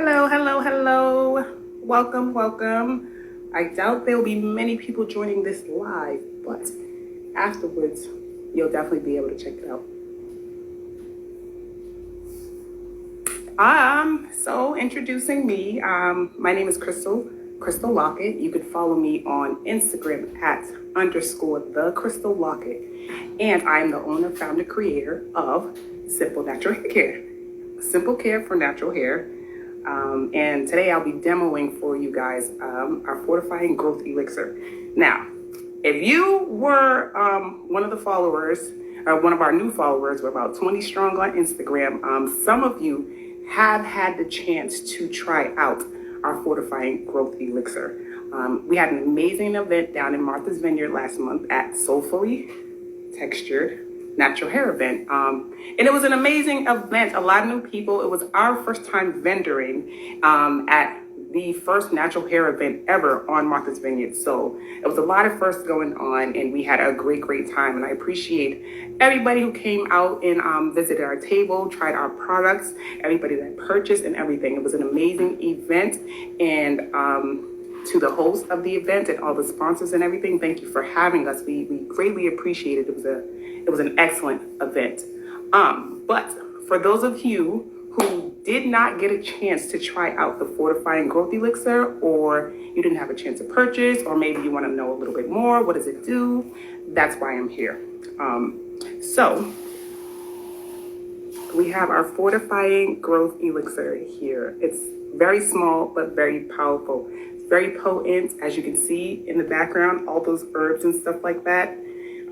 Hello, hello, hello. Welcome, welcome. I doubt there will be many people joining this live, but afterwards, you'll definitely be able to check it out. So introducing me, my name is Crystal Lockett. You can follow me on Instagram at _ the Crystal Lockett. And I'm the owner, founder, creator of Simple Natural Hair Care. Simple care for natural hair. And today I'll be demoing for you guys our Fortifying Growth Elixir. Now, if you were one of the followers, or one of our new followers, we're about 20 strong on Instagram, some of you have had the chance to try out our Fortifying Growth Elixir. We had an amazing event down in Martha's Vineyard last month at Soulfully Textured Natural Hair event. And it was an amazing event. A lot of new people. It was our first time vendoring at the first natural hair event ever on Martha's Vineyard. So it was a lot of firsts going on, and we had a great time. And I appreciate everybody who came out and visited our table, tried our products, everybody that purchased and everything. It was an amazing event. And to the host of the event and all the sponsors and everything, thank you for having us. We greatly appreciate it. It was an excellent event. But for those of you who did not get a chance to try out the Fortifying Growth Elixir, or you didn't have a chance to purchase, or maybe you want to know a little bit more, what does it do? That's why I'm here. So we have our Fortifying Growth Elixir here. It's very small, but very powerful. It's very potent, as you can see in the background. All those herbs and stuff like that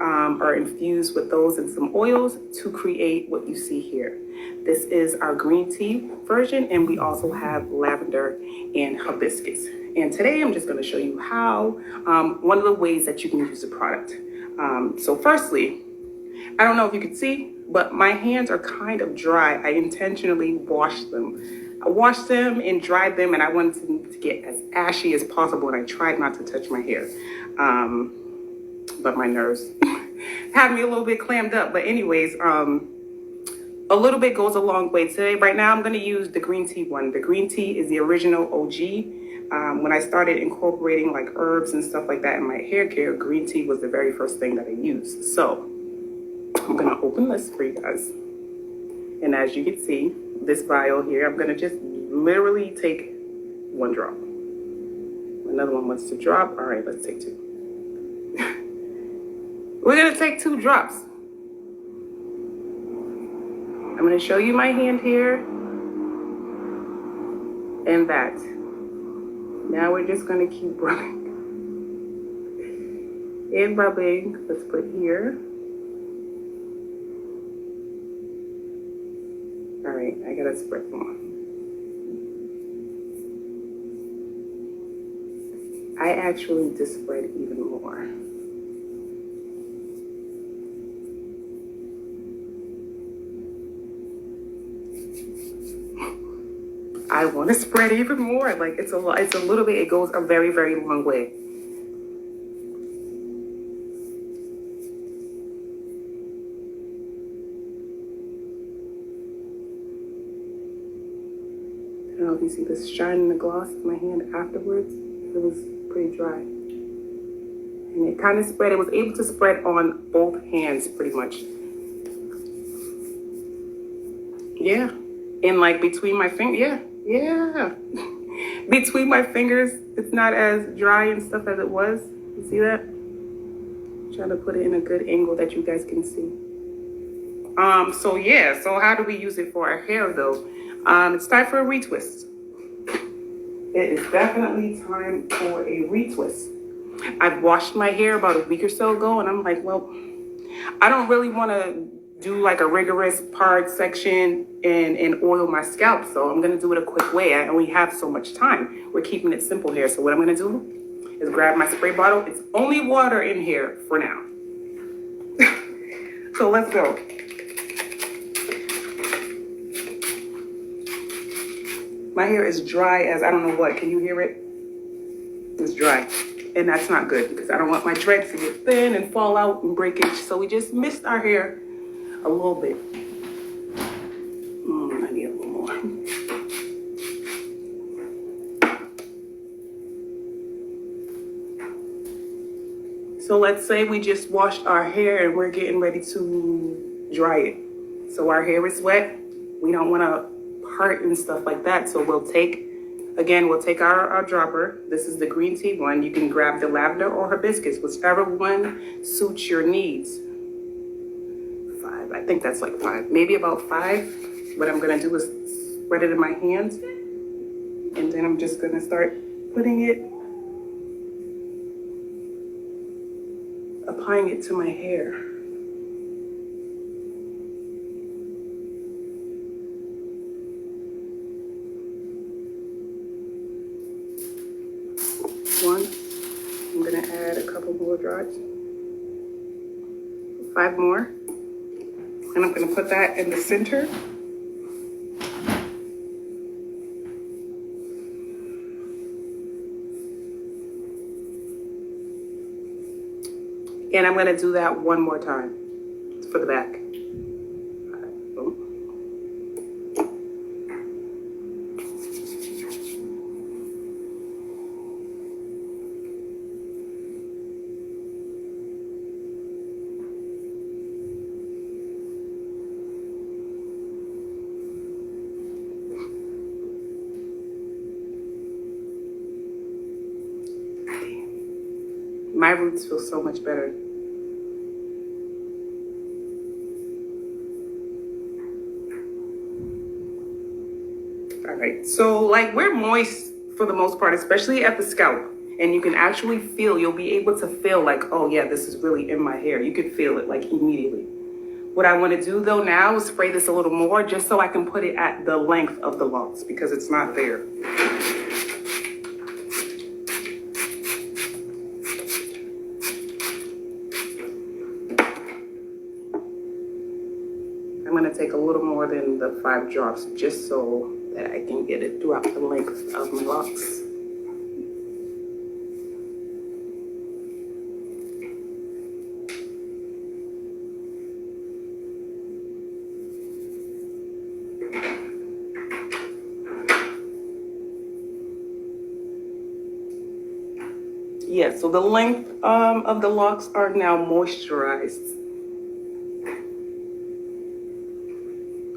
are infused with those and some oils to create what you see here. This is our green tea version, and we also have lavender and hibiscus. And today I'm just going to show you how, one of the ways that you can use the product. So firstly, I don't know if you can see, but my hands are kind of dry. I intentionally washed them. I washed them and dried them, and I wanted them to get as ashy as possible, and I tried not to touch my hair. But my nerves had me a little bit clammed up. But anyways, a little bit goes a long way. Today, right now, I'm going to use the green tea one. The green tea is the original OG. When I started incorporating like herbs and stuff like that in my hair care, green tea was the very first thing that I used. So I'm going to open this for you guys. And as you can see, this vial here, I'm going to just literally take one drop. Another one wants to drop. All right, let's take two. We're going to take 2 drops. I'm going to show you my hand here and that. Now we're just going to keep rubbing and rubbing. Let's put here. All right, I got to spread more. I actually just spread even more. I want to spread even more. Like it's a little bit. It goes a very long way. I don't know if you see this shine in the gloss of my hand afterwards. It was pretty dry, and it kind of spread. It was able to spread on both hands pretty much. Yeah, and like between my fingers. Yeah. Between my fingers, it's not as dry and stuff as it was. You see that? Trying to put it in a good angle that you guys can see. So how do we use it for our hair though? It's time for a retwist. It is definitely time for a retwist. I've washed my hair about a week or so ago, and I'm like, well, I don't really want to do like a rigorous part section and oil my scalp. So I'm going to do it a quick way. I only have so much time. We're keeping it simple here. So what I'm going to do is grab my spray bottle. It's only water in here for now. So let's go. My hair is dry as I don't know what. Can you hear it? It's dry. And that's not good because I don't want my dreads to get thin and fall out and breakage. So we just missed our hair a little bit. I need a little more. So let's say we just washed our hair and we're getting ready to dry it. So our hair is wet. We don't want to part and stuff like that. So we'll take our dropper. This is the green tea one. You can grab the lavender or hibiscus, whichever one suits your needs. 5, I think that's like 5, maybe about 5. What I'm gonna do is spread it in my hands, and then I'm just gonna start putting it, applying it to my hair. One, I'm gonna add a couple more drops, 5 more, and I'm gonna put that in the center. And I'm gonna do that one more time for the back. My roots feel so much better. All right, so like we're moist for the most part, especially at the scalp. And you can actually feel, you'll be able to feel like, oh yeah, this is really in my hair. You can feel it like immediately. What I want to do though now is spray this a little more just so I can put it at the length of the locks because it's not there. I'm going to take a little more than the 5 drops just so that I can get it throughout the length of my locks. Yeah, so the length of the locks are now moisturized.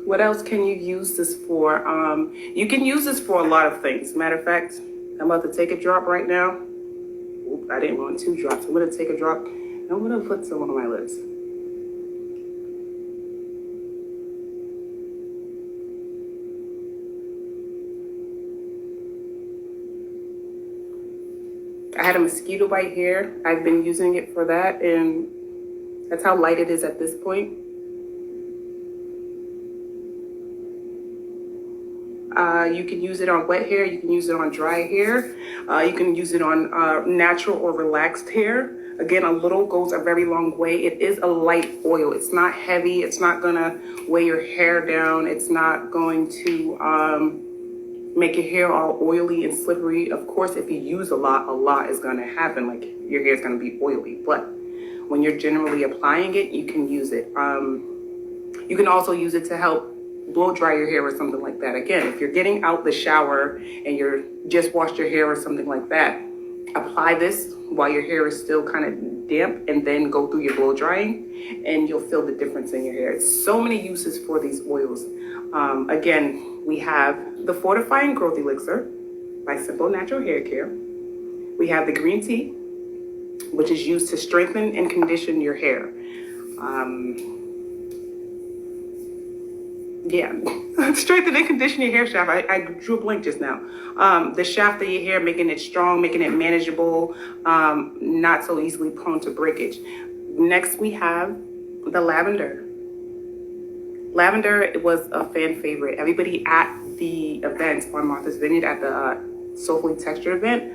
What else can you use this for? You can use this for a lot of things. Matter of fact, I'm about to take a drop right now. Oop, I didn't want 2 drops. I'm gonna take a drop and I'm gonna put some on my lips. I had a mosquito bite here. I've been using it for that, and that's how light it is at this point. You can use it on wet hair, you can use it on dry hair, you can use it on natural or relaxed hair. Again, a little goes a very long way. It is a light oil. It's not heavy. It's not gonna weigh your hair down. It's not going to make your hair all oily and slippery. Of course, if you use a lot is gonna happen. Like your hair is gonna be oily. But when you're generally applying it, you can use it. You can also use it to help blow dry your hair or something like that. Again, if you're getting out the shower and you're just washed your hair or something like that, apply this while your hair is still kind of damp and then go through your blow drying and you'll feel the difference in your hair. So many uses for these oils. Again, we have the Fortifying Growth Elixir by Simple Natural Hair Care. We have the green tea, which is used to strengthen and condition your hair. Strengthen and condition your hair shaft. I drew a blank just now. The shaft of your hair, making it strong, making it manageable, not so easily prone to breakage. Next, we have the lavender. Lavender was a fan favorite. Everybody at the event on Martha's Vineyard at the Soulfully Texture event,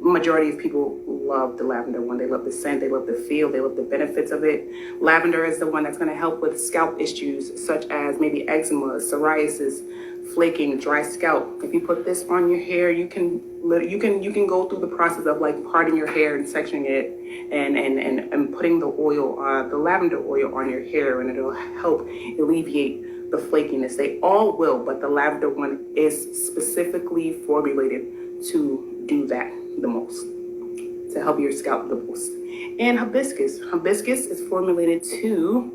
majority of people love the lavender one. They love the scent, they love the feel, they love the benefits of it. Lavender is the one that's going to help with scalp issues such as maybe eczema, psoriasis, flaking, dry scalp. If you put this on your hair, you can go through the process of like parting your hair and sectioning it and putting the oil, the lavender oil on your hair, and it'll help alleviate the flakiness. They all will, but the lavender one is specifically formulated to do that the most. to help your scalp the most. And hibiscus. Hibiscus is formulated to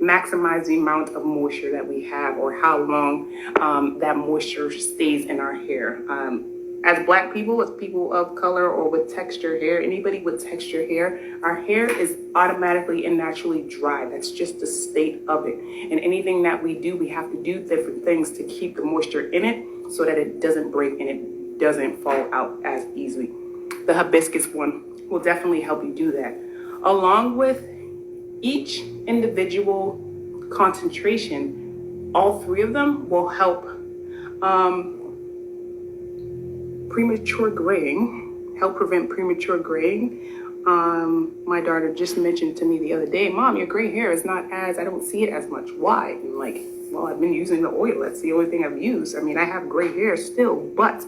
maximize the amount of moisture that we have, or how long that moisture stays in our hair. As Black people, as people of color, or with texture hair, anybody with texture hair, our hair is automatically and naturally dry. That's just the state of it. And anything that we do, we have to do different things to keep the moisture in it so that it doesn't break and it doesn't fall out as easily. The hibiscus one will definitely help you do that. Along with each individual concentration, all three of them will help premature graying, help prevent premature graying. My daughter just mentioned to me the other day, Mom, your gray hair is not as, I don't see it as much. Why? I'm like, well, I've been using the oil. That's the only thing I've used. I mean, I have gray hair still, but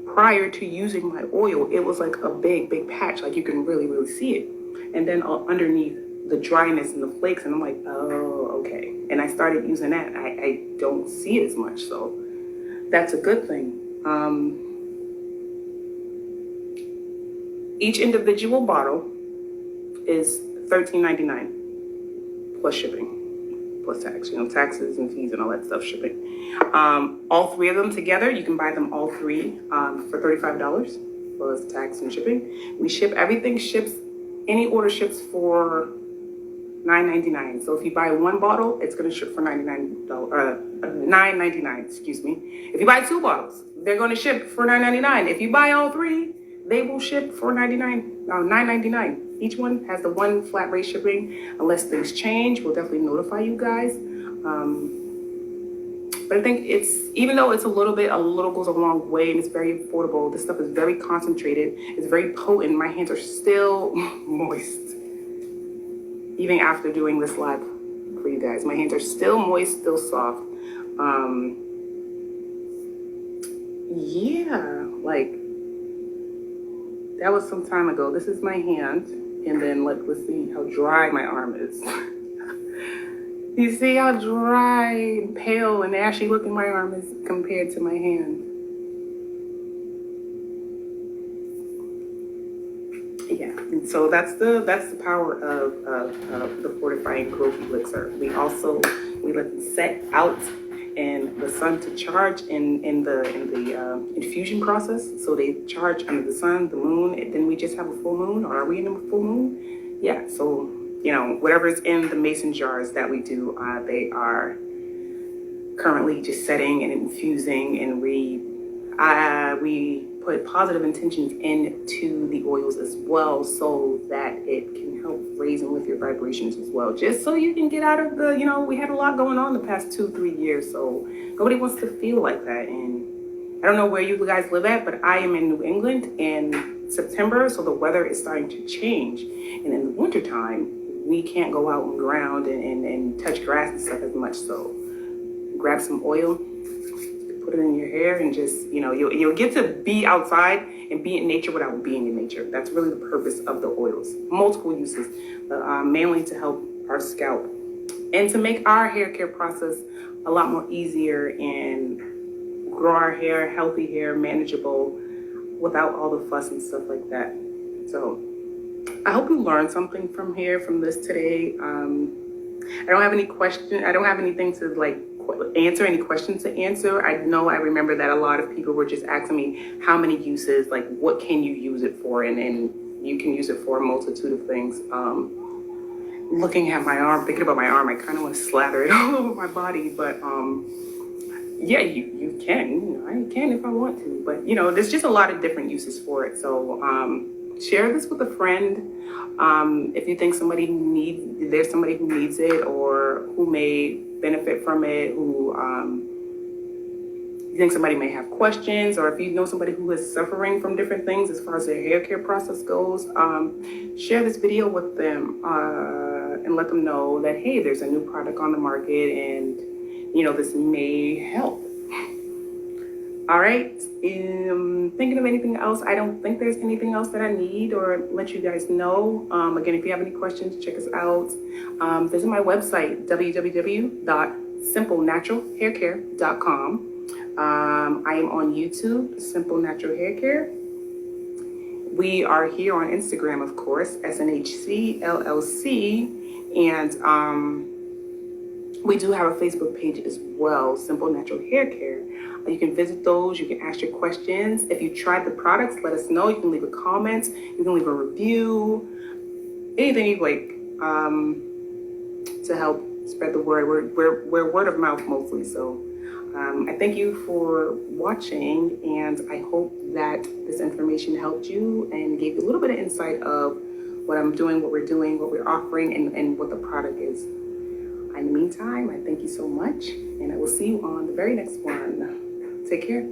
prior to using my oil, it was like a big patch, like you can really see it. And then underneath the dryness and the flakes, and I'm like, oh, okay. And I started using that. I don't see it as much, so that's a good thing. Each individual bottle is $13.99 plus shipping, plus tax, taxes and fees and all that stuff, shipping. All three of them together, you can buy them all three for $35 plus tax and shipping. We ship, everything ships, any order ships for $9.99. So if you buy one bottle, it's going to ship for $9.99, excuse me. If you buy two bottles, they're going to ship for $9.99. If you buy all three, they will ship for $9.99. Each one has the one flat rate shipping. Unless things change, we'll definitely notify you guys. But I think it's, even though it's a little goes a long way, and it's very affordable. This stuff is very concentrated. It's very potent. My hands are still moist. Even after doing this live for you guys, my hands are still moist, still soft. Yeah, like that was some time ago. This is my hand, and then let's see how dry my arm is. You see how dry and pale and ashy looking my arm is compared to my hand. Yeah, and so that's the power of the Fortifying Growth Elixir. We let them set out in the sun to charge in the infusion process. So they charge under the sun, the moon, and then we just have a full moon. Or are we in a full moon? Yeah. So whatever is in the mason jars that we do, they are currently just setting and infusing, and we put positive intentions into the oils as well, so that it can help raise and lift your vibrations as well, just so you can get out of the, we had a lot going on the past 2-3 years, so nobody wants to feel like that. And I don't know where you guys live at, but I am in New England in September, so the weather is starting to change, and in the wintertime we can't go out and ground and touch grass and stuff as much. So grab some oil, put it in your hair, and just, you'll get to be outside and be in nature without being in nature. That's really the purpose of the oils. Multiple uses, mainly to help our scalp and to make our hair care process a lot more easier and grow our hair, healthy hair, manageable, without all the fuss and stuff like that. So I hope you learned something from this today. I don't have any question. I don't have anything to answer, any questions to answer. I remember that a lot of people were just asking me how many uses, like what can you use it for? And you can use it for a multitude of things. Looking at my arm, thinking about my arm, I kind of want to slather it all over my body, but yeah, you can. I can if I want to, but there's just a lot of different uses for it. So share this with a friend. If you think there's somebody who needs it, or who may benefit from it, who you think somebody may have questions, or if you know somebody who is suffering from different things as far as their hair care process goes, share this video with them and let them know that, hey, there's a new product on the market, and this may help. All right, thinking of anything else? I don't think there's anything else that I need or let you guys know. Again, if you have any questions, check us out. Visit my website, www.simplenaturalhaircare.com. I am on YouTube, Simple Natural Hair Care. We are here on Instagram, of course, SNHC LLC, and we do have a Facebook page as well, Simple Natural Hair Care. You can visit those. You can ask your questions. If you tried the products, let us know. You can leave a comment. You can leave a review. Anything you'd like to help spread the word. We're word of mouth mostly. So I thank you for watching, and I hope that this information helped you and gave you a little bit of insight of what I'm doing, what we're doing, what we're offering, and what the product is. In the meantime, I thank you so much, and I will see you on the very next one. Take care.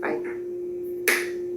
Bye.